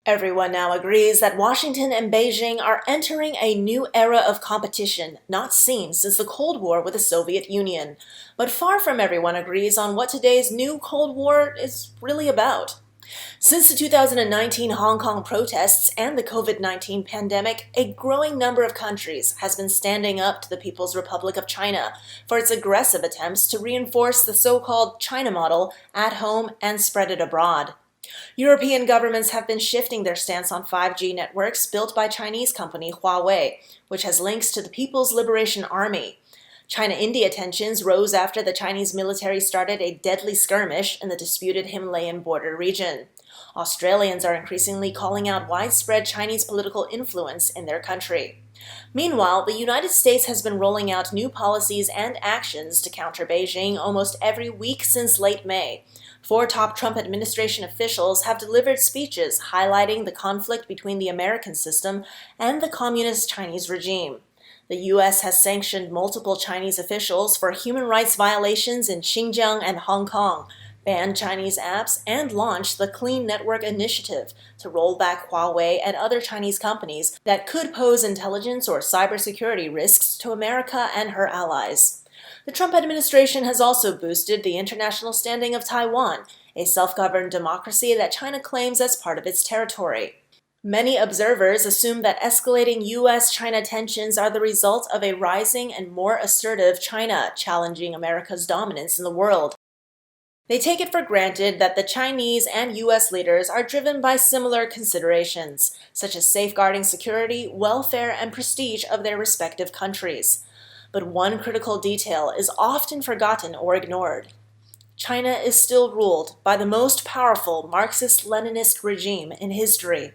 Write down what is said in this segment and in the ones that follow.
Everyone now agrees that Washington and Beijing are entering a new era of competition, not seen since the Cold War with the Soviet Union. But far from everyone agrees on what today's new Cold War is really about. Since the 2019 Hong Kong protests and the COVID-19 pandemic, a growing number of countries has been standing up to the People's Republic of China for its aggressive attempts to reinforce the so-called China model at home and spread it abroad. European governments have been shifting their stance on 5G networks built by Chinese company Huawei, which has links to the People's Liberation Army. China-India tensions rose after the Chinese military started a deadly skirmish in the disputed Himalayan border region. Australians are increasingly calling out widespread Chinese political influence in their country. Meanwhile, the United States has been rolling out new policies and actions to counter Beijing almost every week since late May. 4 top Trump administration officials have delivered speeches highlighting the conflict between the American system and the communist Chinese regime. The U.S. has sanctioned multiple Chinese officials for human rights violations in Xinjiang and Hong Kong, banned Chinese apps, and launched the Clean Network Initiative to roll back Huawei and other Chinese companies that could pose intelligence or cybersecurity risks to America and her allies. The Trump administration has also boosted the international standing of Taiwan, a self-governed democracy that China claims as part of its territory. Many observers assume that escalating U.S.-China tensions are the result of a rising and more assertive China challenging America's dominance in the world. They take it for granted that the Chinese and U.S. leaders are driven by similar considerations, such as safeguarding security, welfare, and prestige of their respective countries. But one critical detail is often forgotten or ignored. China is still ruled by the most powerful Marxist-Leninist regime in history.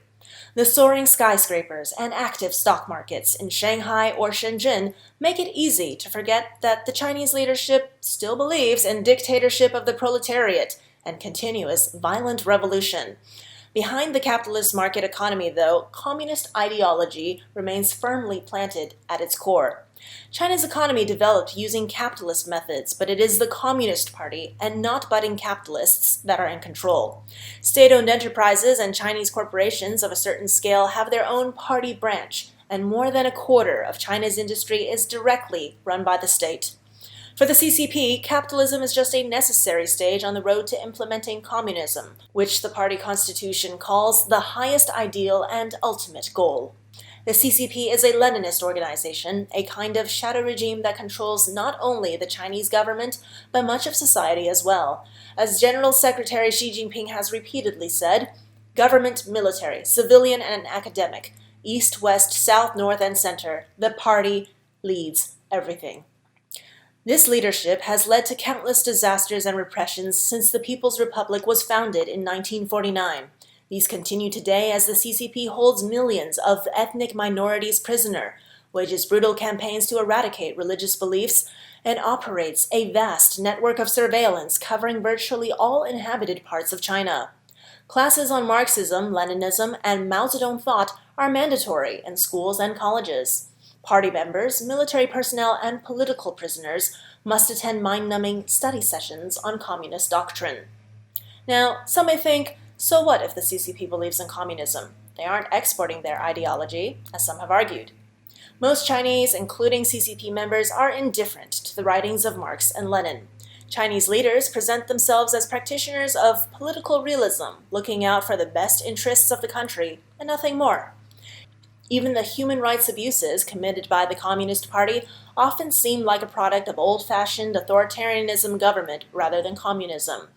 The soaring skyscrapers and active stock markets in Shanghai or Shenzhen make it easy to forget that the Chinese leadership still believes in dictatorship of the proletariat and continuous violent revolution. Behind the capitalist market economy, though, communist ideology remains firmly planted at its core. China's economy developed using capitalist methods, but it is the Communist Party and not budding capitalists that are in control. State-owned enterprises and Chinese corporations of a certain scale have their own party branch, and more than a quarter of China's industry is directly run by the state. For the CCP, capitalism is just a necessary stage on the road to implementing communism, which the party constitution calls the highest ideal and ultimate goal. The CCP is a Leninist organization, a kind of shadow regime that controls not only the Chinese government, but much of society as well. As General Secretary Xi Jinping has repeatedly said, government, military, civilian, and academic, east, west, south, north, and center, the party leads everything. This leadership has led to countless disasters and repressions since the People's Republic was founded in 1949. These continue today as the CCP holds millions of ethnic minorities prisoner, wages brutal campaigns to eradicate religious beliefs, and operates a vast network of surveillance covering virtually all inhabited parts of China. Classes on Marxism, Leninism, and Mao Zedong thought are mandatory in schools and colleges. Party members, military personnel, and political prisoners must attend mind-numbing study sessions on communist doctrine. Now, some may think, so what if the CCP believes in communism? They aren't exporting their ideology, as some have argued. Most Chinese, including CCP members, are indifferent to the writings of Marx and Lenin. Chinese leaders present themselves as practitioners of political realism, looking out for the best interests of the country, and nothing more. Even the human rights abuses committed by the Communist Party often seem like a product of old-fashioned authoritarianism government rather than communism.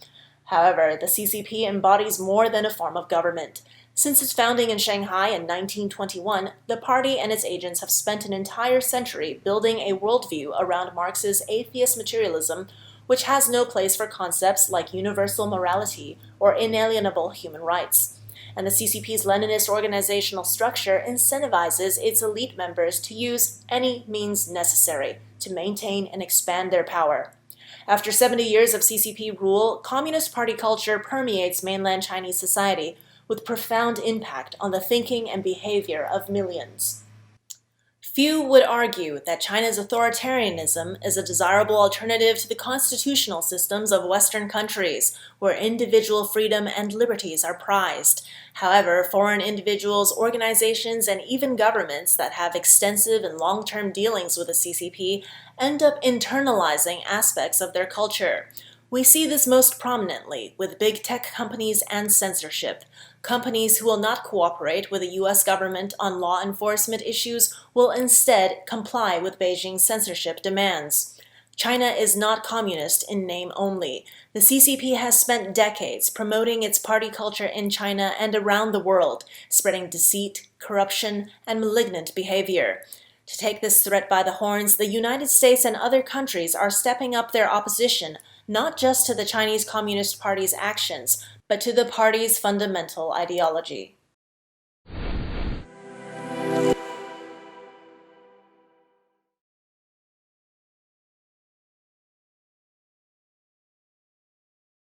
However, the CCP embodies more than a form of government. Since its founding in Shanghai in 1921, the party and its agents have spent an entire century building a worldview around Marx's atheist materialism, which has no place for concepts like universal morality or inalienable human rights. And the CCP's Leninist organizational structure incentivizes its elite members to use any means necessary to maintain and expand their power. After 70 years of CCP rule, Communist Party culture permeates mainland Chinese society with profound impact on the thinking and behavior of millions. Few would argue that China's authoritarianism is a desirable alternative to the constitutional systems of Western countries, where individual freedom and liberties are prized. However, foreign individuals, organizations, and even governments that have extensive and long-term dealings with the CCP end up internalizing aspects of their culture. We see this most prominently with big tech companies and censorship. Companies who will not cooperate with the U.S. government on law enforcement issues will instead comply with Beijing's censorship demands. China is not communist in name only. The CCP has spent decades promoting its party culture in China and around the world, spreading deceit, corruption, and malignant behavior. To take this threat by the horns, the United States and other countries are stepping up their opposition, not just to the Chinese Communist Party's actions, but to the party's fundamental ideology.